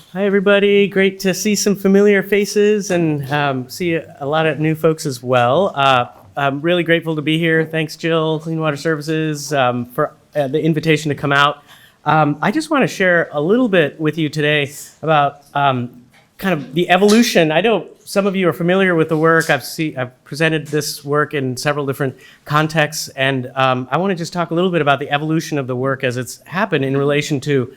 Hi, everybody. Great to see some familiar faces and see a lot of new folks as well. I'm really grateful to be here. Thanks, Jill, Clean Water Services, for the invitation to come out. I just want to share a little bit with you today about kind of the evolution. I know some of you are familiar with the work. I've presented this work in several different contexts, and I want to just talk a little bit about the evolution of the work as it's happened in relation to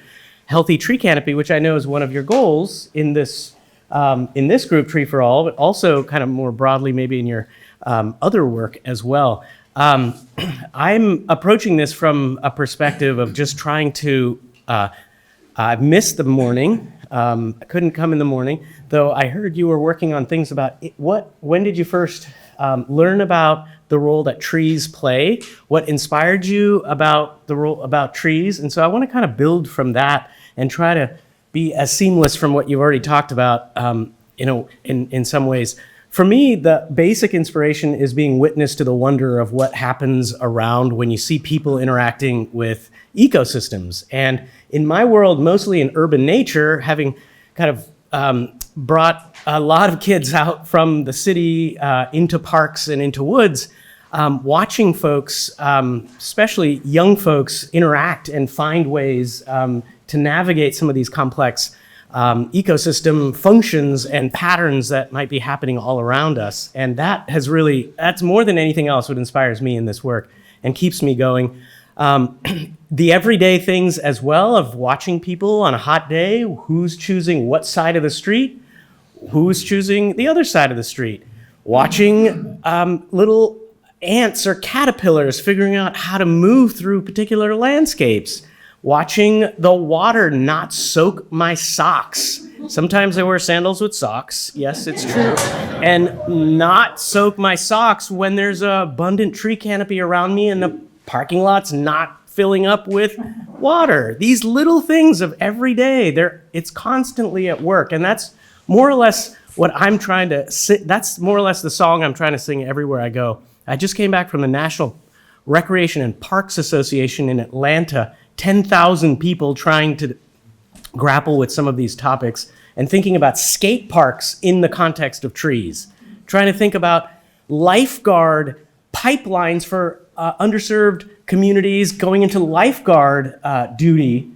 healthy tree canopy, which I know is one of your goals in this group, Tree for All, but also kind of more broadly maybe in your other work as well. I'm approaching this from a perspective of just trying to, I missed the morning. I couldn't come in the morning, though I heard you were working on things about when did you first learn about the role that trees play? What inspired you about the role about trees? And so I want to kind of build from that and try to be as seamless from what you've already talked about, in some ways. For me, the basic inspiration is being witness to the wonder of what happens around when you see people interacting with ecosystems. And in my world, mostly in urban nature, having kind of brought a lot of kids out from the city into parks and into woods, watching folks, especially young folks, interact and find ways to navigate some of these complex ecosystem functions and patterns that might be happening all around us. And that's more than anything else what inspires me in this work and keeps me going. The everyday things as well of watching people on a hot day, who's choosing what side of the street, who's choosing the other side of the street, watching little ants or caterpillars figuring out how to move through particular landscapes, watching the water not soak my socks. Sometimes I wear sandals with socks, yes, it's true, and not soak my socks when there's an abundant tree canopy around me and the parking lot's not filling up with water. These little things of every day, it's constantly at work, and that's more or less what I'm trying to sing. That's more or less the song I'm trying to sing everywhere I go. I just came back from the National Recreation and Parks Association in Atlanta, 10,000 people trying to grapple with some of these topics and thinking about skate parks in the context of trees, trying to think about lifeguard pipelines for underserved communities going into lifeguard duty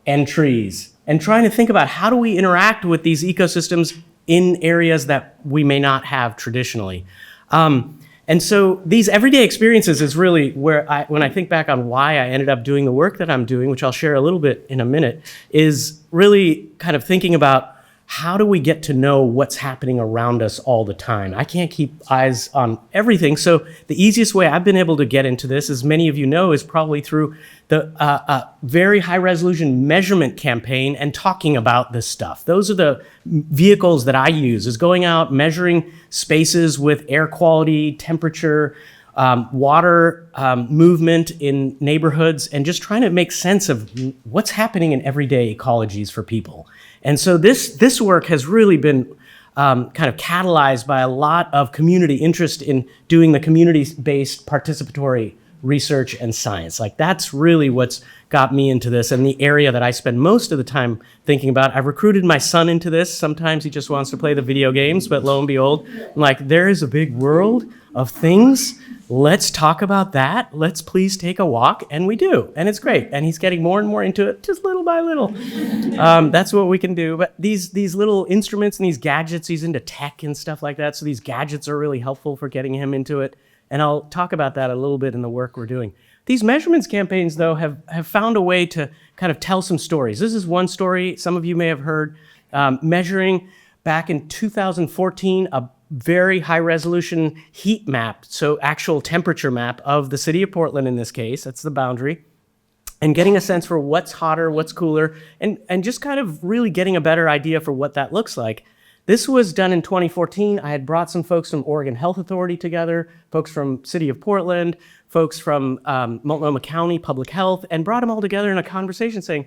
and trees, and trying to think about how do we interact with these ecosystems in areas that we may not have traditionally. And so these everyday experiences is really where when I think back on why I ended up doing the work that I'm doing, which I'll share a little bit in a minute, is really kind of thinking about how do we get to know what's happening around us all the time? I can't keep eyes on everything. So the easiest way I've been able to get into this, as many of you know, is probably through the very high resolution measurement campaign and talking about this stuff. Those are the vehicles that I use, is going out, measuring spaces with air quality, temperature, water movement in neighborhoods, and just trying to make sense of what's happening in everyday ecologies for people. And so this work has really been kind of catalyzed by a lot of community interest in doing the community-based participatory research and science. Like, that's really what's got me into this and the area that I spend most of the time thinking about. I've recruited my son into this. Sometimes he just wants to play the video games, but lo and behold, I'm like, there is a big world of things. Let's talk about that. Let's please take a walk. And we do. And it's great. And he's getting more and more into it, just little by little. That's what we can do. But these little instruments and these gadgets, he's into tech and stuff like that. So these gadgets are really helpful for getting him into it. And I'll talk about that a little bit in the work we're doing. These measurements campaigns, though, have found a way to kind of tell some stories. This is one story some of you may have heard, measuring back in 2014, a very high resolution heat map, so actual temperature map of the city of Portland in this case, that's the boundary, and getting a sense for what's hotter, what's cooler, and just kind of really getting a better idea for what that looks like. This was done in 2014. I had brought some folks from Oregon Health Authority together, folks from City of Portland, folks from Multnomah County Public Health, and brought them all together in a conversation saying,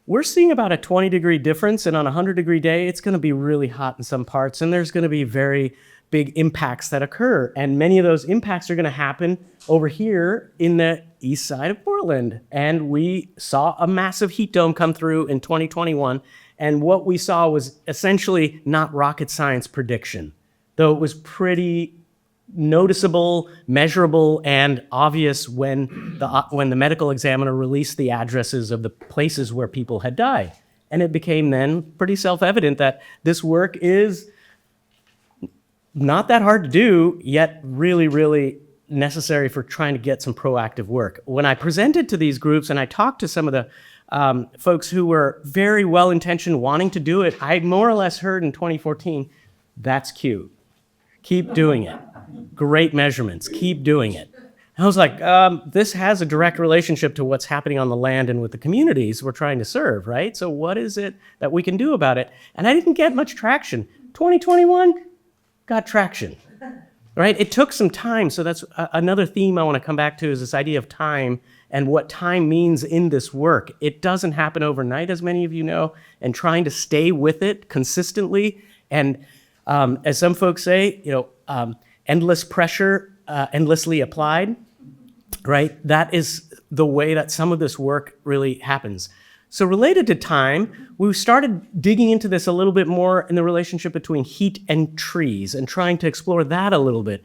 we're seeing about a 20-degree difference, and on a 100-degree day, it's going to be really hot in some parts, and there's going to be very big impacts that occur. And many of those impacts are going to happen over here in the east side of Portland. And we saw a massive heat dome come through in 2021, And what we saw was essentially not rocket science prediction, though it was pretty noticeable, measurable, and obvious when the medical examiner released the addresses of the places where people had died. And it became then pretty self-evident that this work is not that hard to do, yet really, really necessary for trying to get some proactive work. When I presented to these groups and I talked to some of the folks who were very well-intentioned, wanting to do it, I more or less heard in 2014, that's cute. Keep doing it. Great measurements. Keep doing it. I was like, this has a direct relationship to what's happening on the land and with the communities we're trying to serve, right? So what is it that we can do about it? And I didn't get much traction. 2021 got traction, right? It took some time. So that's another theme I want to come back to, is this idea of time and what time means in this work. It doesn't happen overnight, as many of you know, and trying to stay with it consistently. And as some folks say, endless pressure, endlessly applied, right? That is the way that some of this work really happens. So related to time, we started digging into this a little bit more in the relationship between heat and trees and trying to explore that a little bit.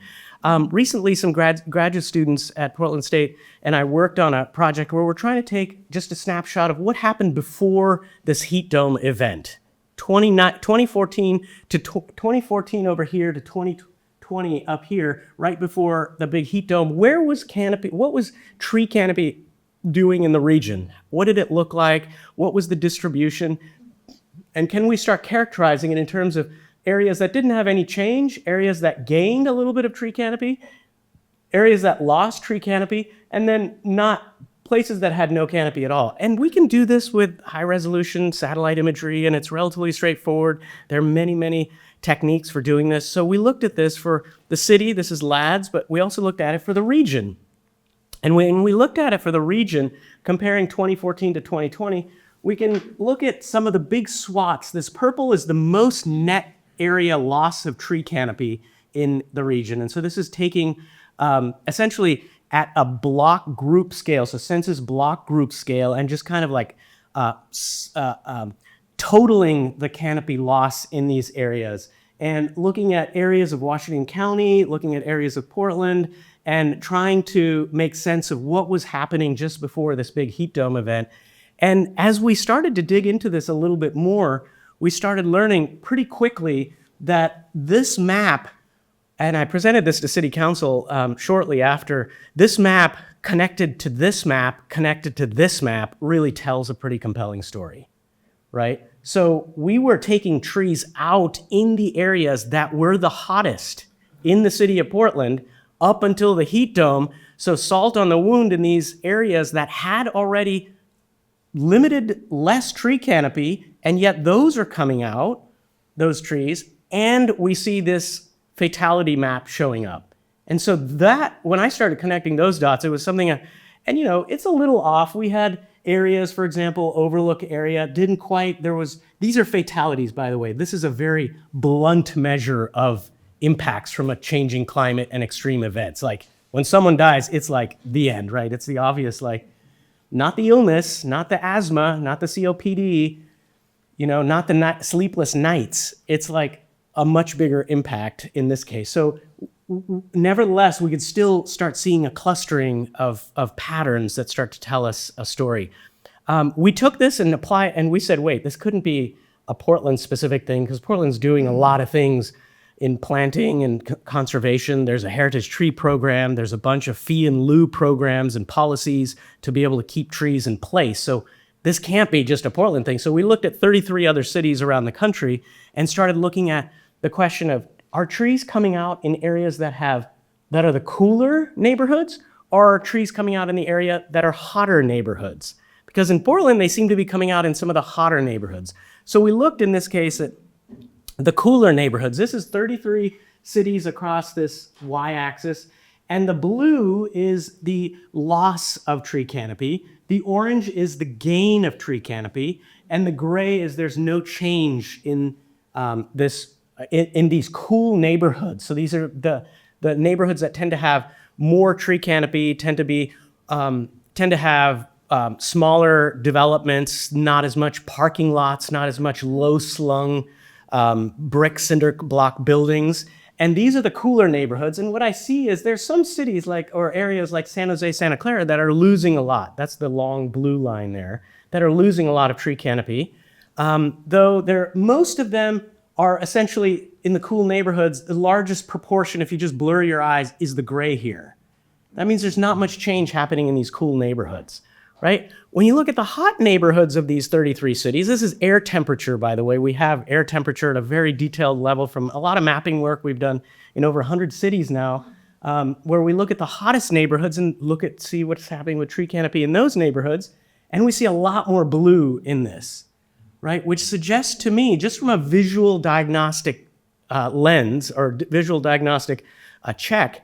Recently, some graduate students at Portland State and I worked on a project where we're trying to take just a snapshot of what happened before this heat dome event. 2014 to 2014 over here to 2020 up here, right before the big heat dome. Where was canopy? What was tree canopy doing in the region? What did it look like? What was the distribution? And can we start characterizing it in terms of areas that didn't have any change, areas that gained a little bit of tree canopy, areas that lost tree canopy, and then not places that had no canopy at all? And we can do this with high-resolution satellite imagery, and it's relatively straightforward. There are many, many techniques for doing this. So we looked at this for the city. This is LADS, but we also looked at it for the region. And when we looked at it for the region, comparing 2014 to 2020, we can look at some of the big swaths. This purple is the most net area loss of tree canopy in the region. And so this is taking essentially at a block group scale, so census block group scale, and just kind of like totaling the canopy loss in these areas and looking at areas of Washington County, looking at areas of Portland, and trying to make sense of what was happening just before this big heat dome event. And as we started to dig into this a little bit more, we started learning pretty quickly that this map, and I presented this to City Council shortly after, this map connected to this map, connected to this map, really tells a pretty compelling story, right? So we were taking trees out in the areas that were the hottest in the city of Portland up until the heat dome. So salt on the wound in these areas that had already limited less tree canopy, and yet those are coming out, those trees, and we see this fatality map showing up. And so that, when I started connecting those dots, it was something, and it's a little off. We had areas, for example, Overlook area, didn't quite, these are fatalities, by the way. This is a very blunt measure of impacts from a changing climate and extreme events. Like when someone dies, it's like the end, right? It's the obvious, like, not the illness, not the asthma, not the COPD, not the sleepless nights. It's like a much bigger impact in this case. So nevertheless, we could still start seeing a clustering of patterns that start to tell us a story. We took this and applied, and we said, wait, this couldn't be a Portland-specific thing, because Portland's doing a lot of things in planting and conservation. There's a heritage tree program. There's a bunch of fee in lieu programs and policies to be able to keep trees in place. So this can't be just a Portland thing. So we looked at 33 other cities around the country and started looking at the question of, are trees coming out in areas that are the cooler neighborhoods, or are trees coming out in the area that are hotter neighborhoods? Because in Portland, they seem to be coming out in some of the hotter neighborhoods. So we looked in this case at the cooler neighborhoods. This is 33 cities across this y-axis, and the blue is the loss of tree canopy. The orange is the gain of tree canopy, and the gray is there's no change in in these cool neighborhoods. So these are the neighborhoods that tend to have more tree canopy, tend to have smaller developments, not as much parking lots, not as much low-slung brick cinder block buildings. And these are the cooler neighborhoods. And what I see is there's some cities or areas like San Jose, Santa Clara that are losing a lot. That's the long blue line there, that are losing a lot of tree canopy. Though most of them are essentially in the cool neighborhoods, the largest proportion, if you just blur your eyes, is the gray here. That means there's not much change happening in these cool neighborhoods, right? When you look at the hot neighborhoods of these 33 cities, this is air temperature, by the way. We have air temperature at a very detailed level from a lot of mapping work we've done in over 100 cities now, where we look at the hottest neighborhoods and see what's happening with tree canopy in those neighborhoods, and we see a lot more blue in this, right? Which suggests to me, just from a visual diagnostic lens or visual diagnostic check,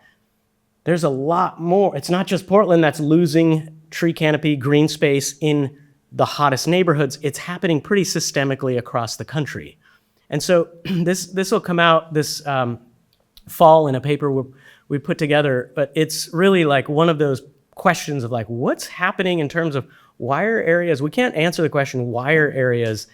there's a lot more. It's not just Portland that's losing tree canopy, green space in the hottest neighborhoods. It's happening pretty systemically across the country. And so this will come out this fall in a paper we put together, but it's really like one of those questions of like, what's happening in terms of why are areas, we can't answer the question, why are areas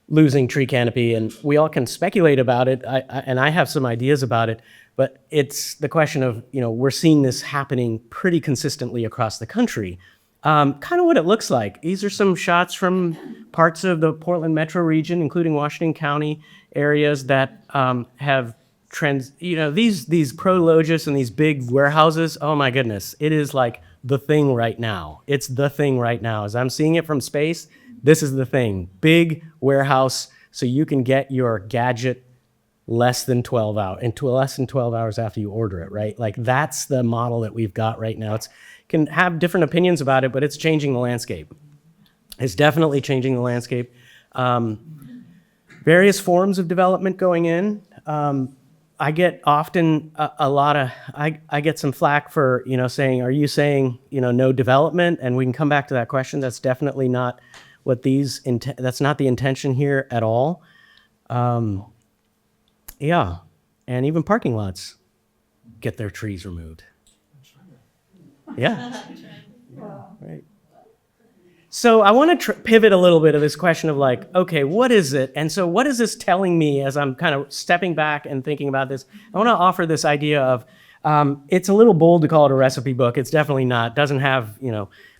losing tree canopy? And we all can speculate about it, and I have some ideas about it, but it's the question of, we're seeing this happening pretty consistently across the country. Kind of what it looks like. These are some shots from parts of the Portland metro region, including Washington County areas that have these Prologis and these big warehouses. Oh my goodness, it is like the thing right now. It's the thing right now. As I'm seeing it from space, this is the thing. Big warehouse, so you can get your gadget less than 12 hours after you order it, right? Like that's the model that we've got right now. It's can have different opinions about it, but it's changing the landscape. It's definitely changing the landscape. Various forms of development going in. I get often I get some flack for, saying, are you saying, no development? And we can come back to that question. That's definitely not what that's not the intention here at all. Yeah, and even parking lots get their trees removed. Yeah, right. So I want to pivot a little bit of this question of like, okay, what is it? And so what is this telling me as I'm kind of stepping back and thinking about this? I want to offer this idea of, it's a little bold to call it a recipe book. It's definitely not. It doesn't have,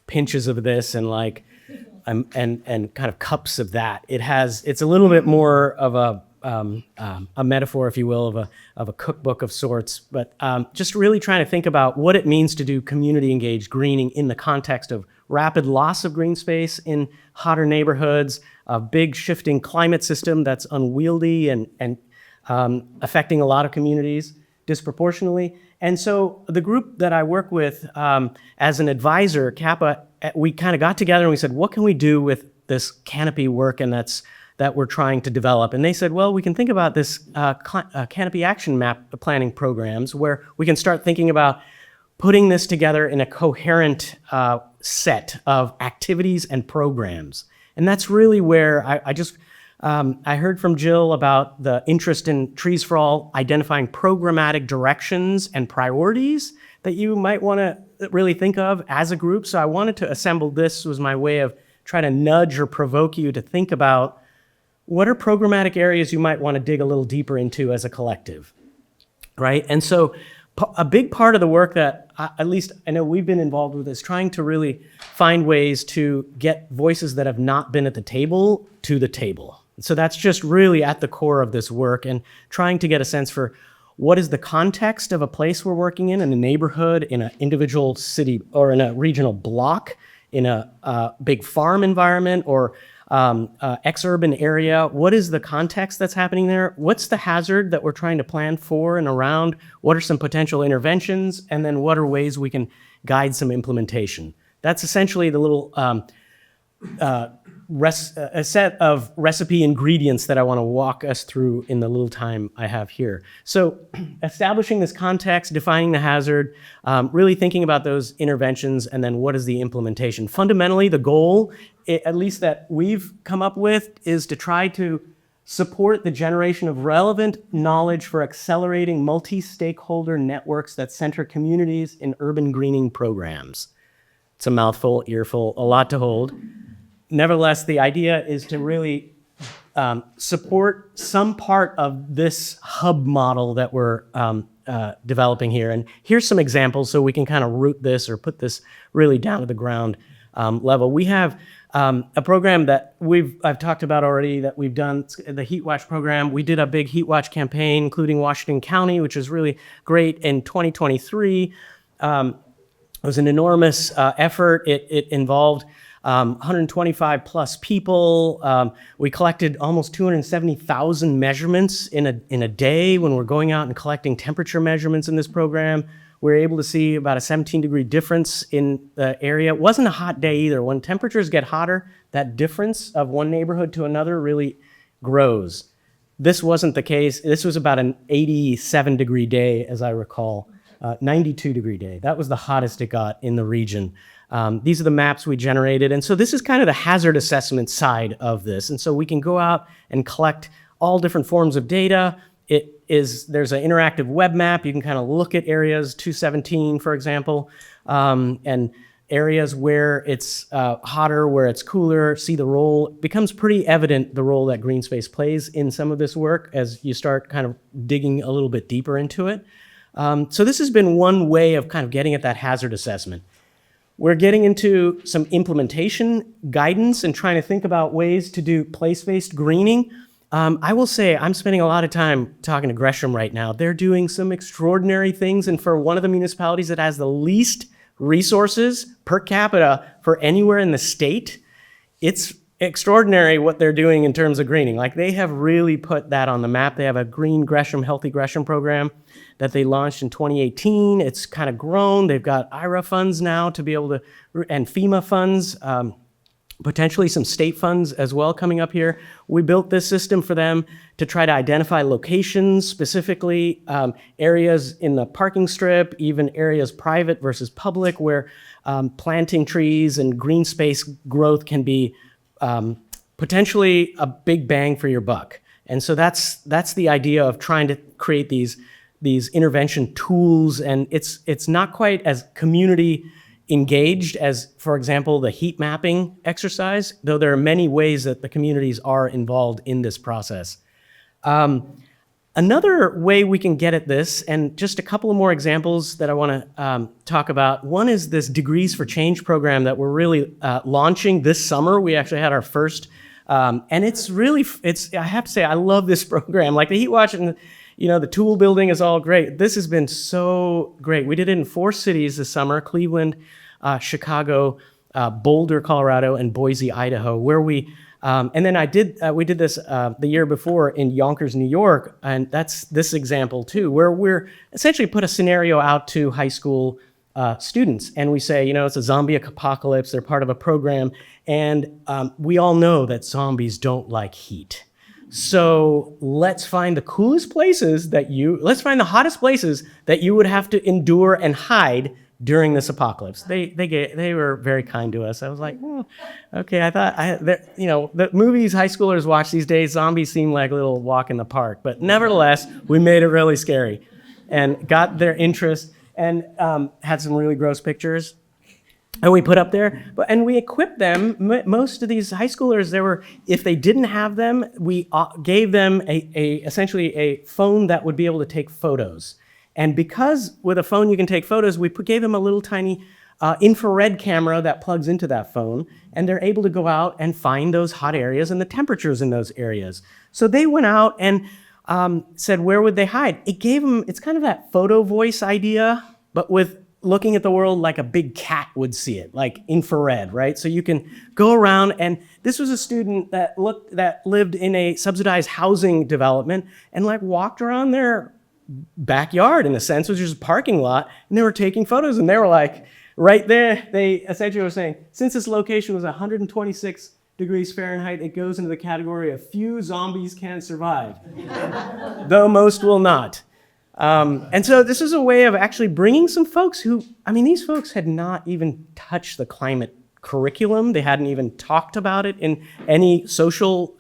pinches of this and like, and kind of cups of that. It's a little bit more of a metaphor, if you will, of a cookbook of sorts, but just really trying to think about what it means to do community engaged greening in the context of rapid loss of green space in hotter neighborhoods, a big shifting climate system that's unwieldy and affecting a lot of communities disproportionately. And so the group that I work with as an advisor, Kappa, we kind of got together and we said, what can we do with this canopy work and that we're trying to develop? And they said, well, we can think about this canopy action map planning programs where we can start thinking about putting this together in a coherent set of activities and programs. And that's really where I heard from Jill about the interest in Trees for All, identifying programmatic directions and priorities that you might want to really think of as a group. So I wanted to assemble this was my way of trying to nudge or provoke you to think about what are programmatic areas you might want to dig a little deeper into as a collective, right? And so a big part of the work that at least I know we've been involved with is trying to really find ways to get voices that have not been at the table to the table. So that's just really at the core of this work and trying to get a sense for what is the context of a place we're working in a neighborhood, in an individual city, or in a regional block, in a big farm environment, or ex-urban area. What is the context that's happening there? What's the hazard that we're trying to plan for and around? What are some potential interventions? And then what are ways we can guide some implementation? That's essentially the little a set of recipe ingredients that I want to walk us through in the little time I have here. So establishing this context, defining the hazard, really thinking about those interventions, and then what is the implementation. Fundamentally, the goal, at least that we've come up with, is to try to support the generation of relevant knowledge for accelerating multi-stakeholder networks that center communities in urban greening programs. It's a mouthful, earful, a lot to hold. Nevertheless, the idea is to really support some part of this hub model that we're developing here. And here's some examples so we can kind of root this or put this really down to the ground level. We have a program that I've talked about already that we've done, the Heat Watch program. We did a big Heat Watch campaign, including Washington County, which was really great in 2023. It was an enormous effort. It involved 125 plus people. We collected almost 270,000 measurements in a day when we're going out and collecting temperature measurements in this program. We were able to see about a 17-degree difference in the area. It wasn't a hot day either. When temperatures get hotter, that difference of one neighborhood to another really grows. This wasn't the case. This was about an 87-degree day, as I recall, 92-degree day. That was the hottest it got in the region. These are the maps we generated. And so this is kind of the hazard assessment side of this. And so we can go out and collect all different forms of data. There's an interactive web map. You can kind of look at areas 217, for example, and areas where it's hotter, where it's cooler, see the role. It becomes pretty evident the role that green space plays in some of this work as you start kind of digging a little bit deeper into it. So this has been one way of kind of getting at that hazard assessment. We're getting into some implementation guidance and trying to think about ways to do place-based greening. I will say I'm spending a lot of time talking to Gresham right now. They're doing some extraordinary things, and for one of the municipalities that has the least resources per capita for anywhere in the state, it's extraordinary what they're doing in terms of greening. Like, they have really put that on the map. They have a Green Gresham, Healthy Gresham program that they launched in 2018. It's kind of grown. They've got IRA funds now to be able to, and FEMA funds, potentially some state funds as well coming up here. We built this system for them to try to identify locations, specifically areas in the parking strip, even areas private versus public, where planting trees and green space growth can be potentially a big bang for your buck. And so that's the idea of trying to create these intervention tools, and it's not quite as community engaged as, for example, the heat mapping exercise, though there are many ways that the communities are involved in this process. Another way we can get at this, and just a couple of more examples that I want to talk about. One is this Degrees for Change program that we're really launching this summer. We actually had our first, and I have to say, I love this program. Like, the Heat Watch and the tool building is all great. This has been so great. We did it in 4 cities this summer: Cleveland, Chicago, Boulder, Colorado, and Boise, Idaho, where we, and then we did this the year before in Yonkers, New York, and that's this example too, where we're essentially put a scenario out to high school students, and we say, it's a zombie apocalypse, they're part of a program, and we all know that zombies don't like heat. So let's find the coolest places let's find the hottest places that you would have to endure and hide during this apocalypse. They were very kind to us. I was like, okay, I thought, the movies high schoolers watch these days, zombies seem like a little walk in the park. But nevertheless, we made it really scary and got their interest and had some really gross pictures. And we put up there, and we equipped them. Most of these high schoolers, if they didn't have them, we gave them essentially a phone that would be able to take photos. And because with a phone you can take photos, we gave them a little tiny infrared camera that plugs into that phone, and they're able to go out and find those hot areas and the temperatures in those areas. So they went out and said, where would they hide? It's kind of that photo voice idea, but with looking at the world like a big cat would see it, like infrared, right? So you can go around, and this was a student that lived in a subsidized housing development and walked around their backyard, in a sense, which is a parking lot, and they were taking photos, and they were like, right there, they essentially were saying, since this location was 126 degrees Fahrenheit, it goes into the category of few zombies can survive, though most will not. And so this is a way of actually bringing some folks these folks had not even touched the climate curriculum. They hadn't even talked about it in any social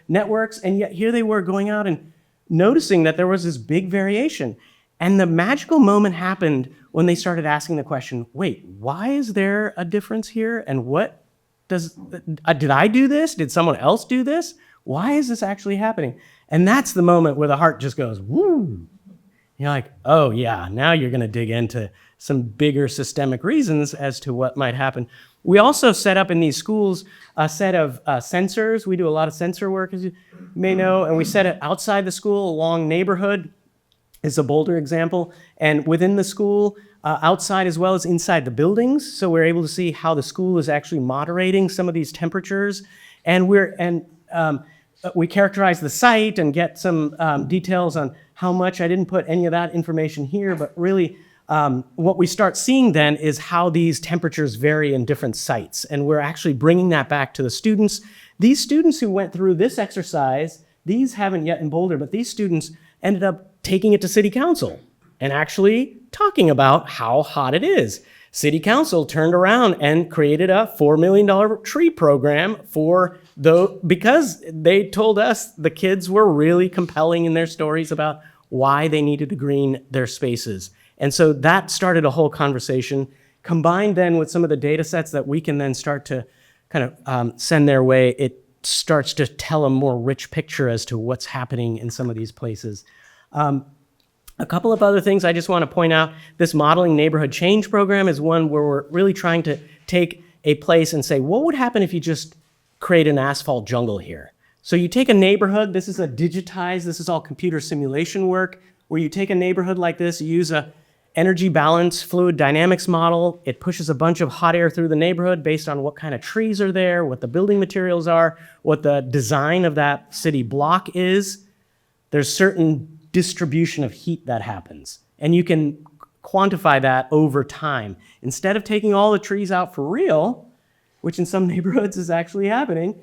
networks. And yet here they were going out and noticing that there was this big variation. And the magical moment happened when they started asking the question, wait, why is there a difference here? And what did I do this? Did someone else do this? Why is this actually happening? And that's the moment where the heart just goes, woo. You're like, oh yeah, now you're going to dig into some bigger systemic reasons as to what might happen. We also set up in these schools a set of sensors. We do a lot of sensor work, as you may know, and we set it outside the school along neighborhood is a Boulder example, and within the school, outside as well as inside the buildings. So we're able to see how the school is actually moderating some of these temperatures, and we characterize the site and get some details on how much. I didn't put any of that information here, but really what we start seeing then is how these temperatures vary in different sites. And we're actually bringing that back to the students. These students who went through this exercise, these haven't yet in Boulder, but these students ended up taking it to City Council and actually talking about how hot it is. City Council turned around and created a $4 million tree program because they told us the kids were really compelling in their stories about why they needed to green their spaces. And so that started a whole conversation, combined then with some of the data sets that we can then start to kind of send their way. It starts to tell a more rich picture as to what's happening in some of these places. A couple of other things I just want to point out. This Modeling Neighborhood Change program is one where we're really trying to take a place and say, what would happen if you just create an asphalt jungle here? So you take a neighborhood, this is all computer simulation work, where you take a neighborhood like this, you use a energy balance fluid dynamics model. It pushes a bunch of hot air through the neighborhood based on what kind of trees are there, what the building materials are, what the design of that city block is. There's certain distribution of heat that happens, and you can quantify that over time. Instead of taking all the trees out for real, which in some neighborhoods is actually happening,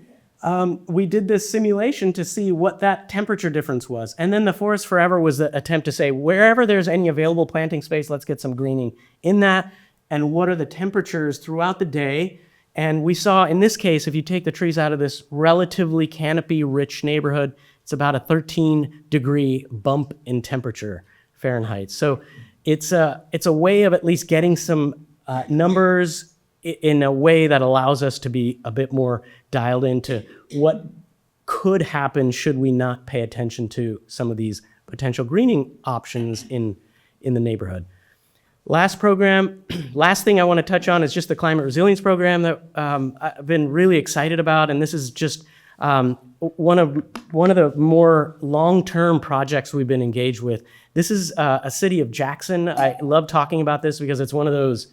we did this simulation to see what that temperature difference was. And then the Forest Forever was the attempt to say, wherever there's any available planting space, let's get some greening in that, and what are the temperatures throughout the day. And we saw, in this case, if you take the trees out of this relatively canopy-rich neighborhood, it's about a 13-degree bump in temperature Fahrenheit. So it's a way of at least getting some numbers in a way that allows us to be a bit more dialed into what could happen should we not pay attention to some of these potential greening options in the neighborhood. Last thing I want to touch on is just the climate resilience program that I've been really excited about, and this is just one of the more long-term projects we've been engaged with. This is a city of Jackson. I love talking about this because it's one of those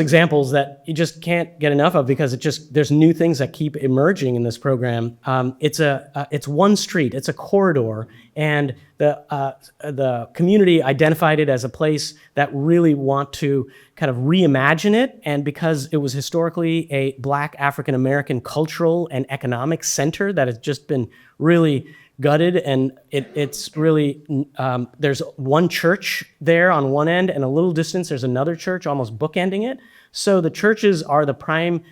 examples that you just can't get enough of because there's new things that keep emerging in this program. It's one street, it's a corridor, and the community identified it as a place that really want to kind of reimagine it. And because it was historically a Black African-American cultural and economic center that has just been really gutted, and it's really, there's one church there on one end, and a little distance there's another church almost bookending it. So the churches are the prime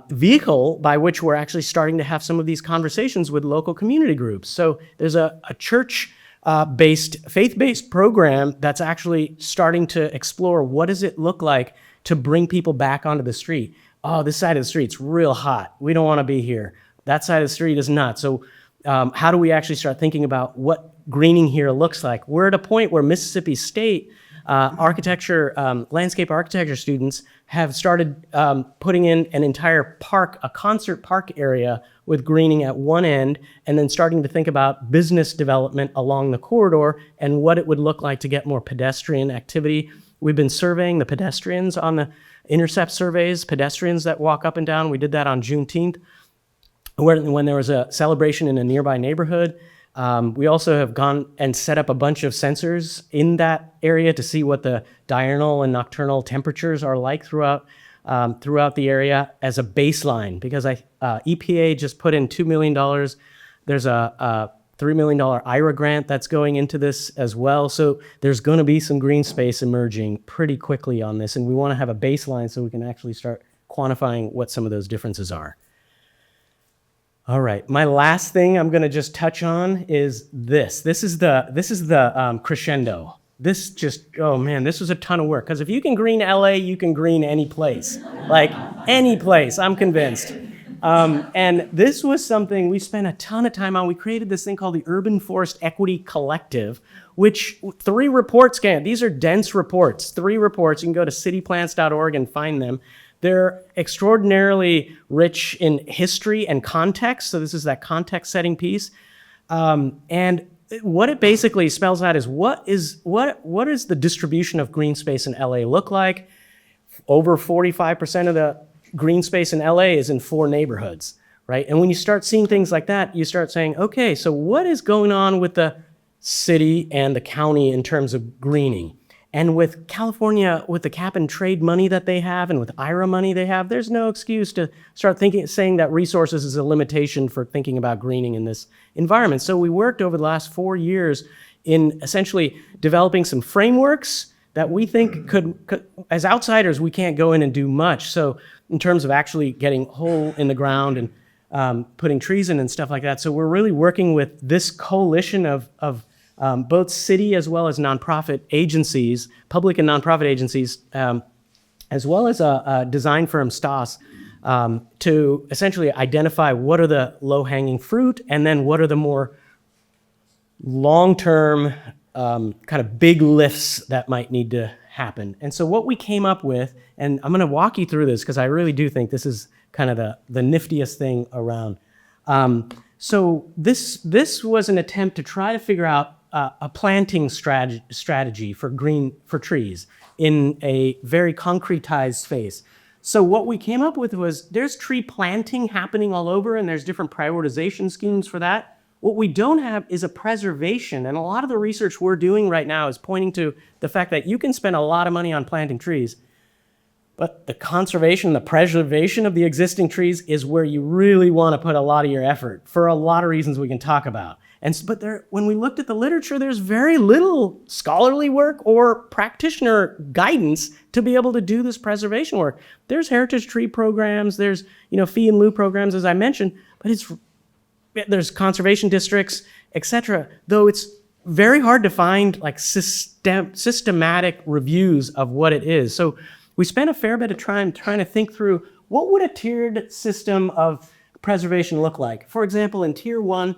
vehicle by which we're actually starting to have some of these conversations with local community groups. So there's a church-based, faith-based program that's actually starting to explore what does it look like to bring people back onto the street. Oh, this side of the street's real hot. We don't want to be here. That side of the street is not. So how do we actually start thinking about what greening here looks like? We're at a point where Mississippi State landscape architecture students have started putting in an entire park, a concert park area with greening at one end, and then starting to think about business development along the corridor and what it would look like to get more pedestrian activity. We've been surveying the pedestrians on the intercept surveys, pedestrians that walk up and down. We did that on Juneteenth, when there was a celebration in a nearby neighborhood. We also have gone and set up a bunch of sensors in that area to see what the diurnal and nocturnal temperatures are like throughout the area as a baseline, because EPA just put in $2 million. There's a $3 million IRA grant that's going into this as well. So there's going to be some green space emerging pretty quickly on this, and we want to have a baseline so we can actually start quantifying what some of those differences are. All right, my last thing I'm going to just touch on is this. This is the crescendo. This just, oh man, this was a ton of work. Because if you can green LA, you can green any place. Like any place, I'm convinced. And this was something we spent a ton of time on. We created this thing called the Urban Forest Equity Collective, which 3 reports these are dense reports, 3 reports. You can go to cityplants.org and find them. They're extraordinarily rich in history and context. So this is that context setting piece. And what it basically spells out is what is the distribution of green space in LA look like? Over 45% of the green space in LA is in 4 neighborhoods, right? And when you start seeing things like that, you start saying, okay, so what is going on with the city and the county in terms of greening? And with California, with the cap and trade money that they have and with IRA money they have, there's no excuse to start saying that resources is a limitation for thinking about greening in this environment. So we worked over the last 4 years in essentially developing some frameworks that we think could, as outsiders, we can't go in and do much. So in terms of actually getting hole in the ground and putting trees in and stuff like that. So we're really working with this coalition of both city as well as nonprofit agencies, public and nonprofit agencies, as well as a design firm, Stas, to essentially identify what are the low-hanging fruit and then what are the more long-term kind of big lifts that might need to happen. And so what we came up with, and I'm going to walk you through this because I really do think this is kind of the niftiest thing around. So this was an attempt to try to figure out a planting strategy for trees in a very concretized space. So what we came up with was there's tree planting happening all over and there's different prioritization schemes for that. What we don't have is a preservation, and a lot of the research we're doing right now is pointing to the fact that you can spend a lot of money on planting trees, but the conservation, the preservation of the existing trees is where you really want to put a lot of your effort for a lot of reasons we can talk about. But when we looked at the literature, there's very little scholarly work or practitioner guidance to be able to do this preservation work. There's heritage tree programs, there's fee and lieu programs, as I mentioned, but there's conservation districts, etc. Though it's very hard to find like systematic reviews of what it is. So we spent a fair bit of time trying to think through what would a tiered system of preservation look like. For example, in Tier 1,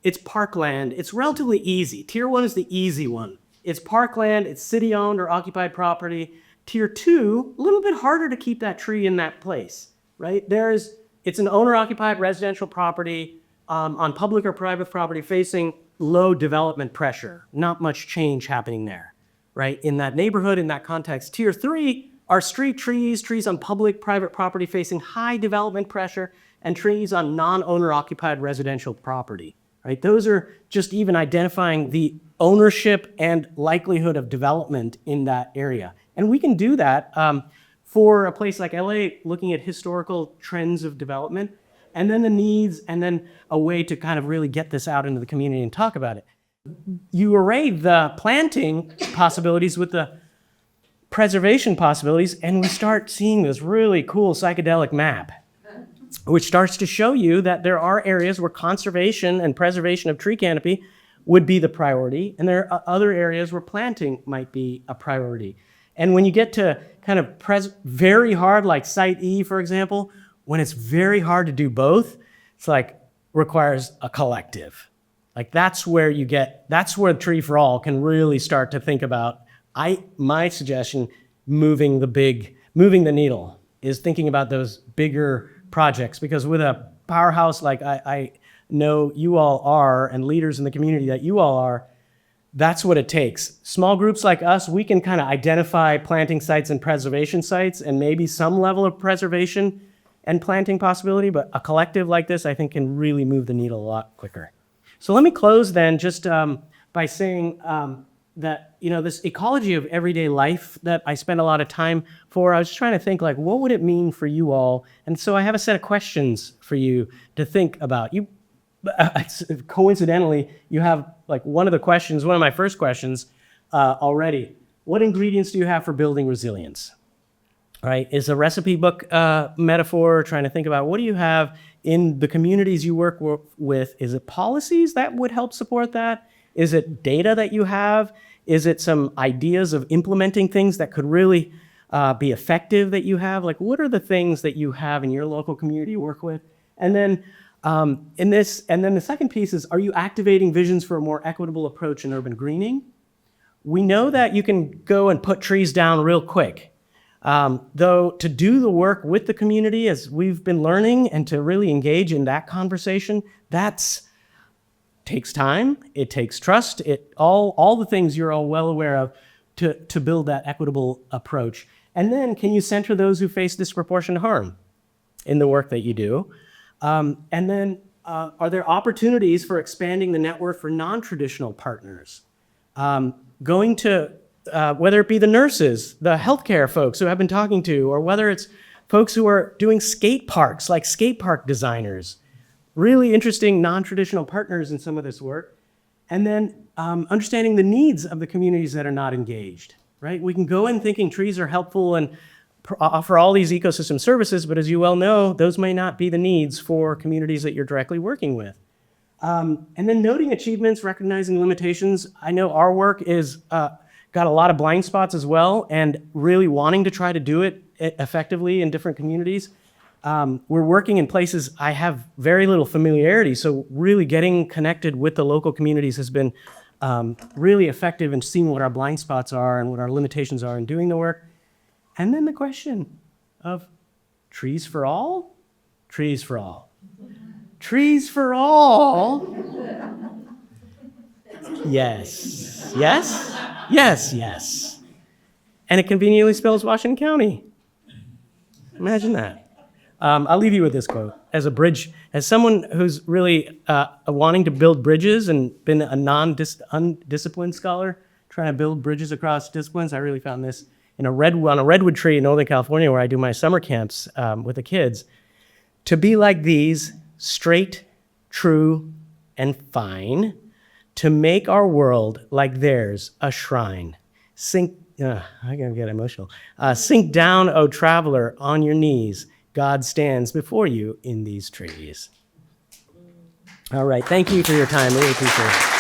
it's parkland. It's relatively easy. Tier 1 is the easy one. It's parkland, it's city-owned or occupied property. Tier 2, a little bit harder to keep that tree in that place, right? It's an owner-occupied residential property on public or private property facing low development pressure. Not much change happening there, right? In that neighborhood, in that context. Tier 3 are street trees, trees on public, private property facing high development pressure, and trees on non-owner occupied residential property. Right? Those are just even identifying the ownership and likelihood of development in that area. And we can do that for a place like LA, looking at historical trends of development, and then the needs, and then a way to kind of really get this out into the community and talk about it. You array the planting possibilities with the preservation possibilities, and we start seeing this really cool psychedelic map, which starts to show you that there are areas where conservation and preservation of tree canopy would be the priority, and there are other areas where planting might be a priority. And when you get to kind of very hard, like Site E, for example, when it's very hard to do both, it's like requires a collective. Like that's where Tree for All can really start to think about, my suggestion, moving the needle is thinking about those bigger projects, because with a powerhouse like I know you all are, and leaders in the community that you all are, that's what it takes. Small groups like us, we can kind of identify planting sites and preservation sites and maybe some level of preservation and planting possibility, but a collective like this, I think, can really move the needle a lot quicker. So let me close then just by saying that, this ecology of everyday life that I spend a lot of time for, I was just trying to think, like, what would it mean for you all? And so I have a set of questions for you to think about. Coincidentally, you have like one of my first questions already. What ingredients do you have for building resilience? Right? Is a recipe book metaphor, trying to think about what do you have in the communities you work with, is it policies that would help support that? Is it data that you have? Is it some ideas of implementing things that could really be effective that you have? Like, what are the things that you have in your local community you work with? And then the second piece is, are you activating visions for a more equitable approach in urban greening? We know that you can go and put trees down real quick. Though to do the work with the community, as we've been learning, and to really engage in that conversation, takes time, it takes trust, all the things you're all well aware of to build that equitable approach. And then, can you center those who face disproportionate harm in the work that you do? And then, are there opportunities for expanding the network for non-traditional partners? Going to, whether it be the nurses, the healthcare folks who I've been talking to, or whether it's folks who are doing skate parks, like skate park designers, really interesting non-traditional partners in some of this work. And then understanding the needs of the communities that are not engaged, right? We can go in thinking trees are helpful and offer all these ecosystem services, but as you well know, those may not be the needs for communities that you're directly working with. And then noting achievements, recognizing limitations. I know our work is got a lot of blind spots as well, and really wanting to try to do it effectively in different communities. We're working in places I have very little familiarity, so really getting connected with the local communities has been really effective in seeing what our blind spots are and what our limitations are in doing the work. And then the question of trees for all? Trees for all. Trees for all? Yes. Yes? Yes, yes. And it conveniently spells Washington County. Imagine that. I'll leave you with this quote. As someone who's really wanting to build bridges and been a undisciplined scholar, trying to build bridges across disciplines, I really found this on a redwood tree in Northern California, where I do my summer camps with the kids. To be like these, straight, true, and fine, to make our world like theirs a shrine. I gotta get emotional. Sink down, O traveler, on your knees. God stands before you in these trees. All right, thank you for your time. Really appreciate it.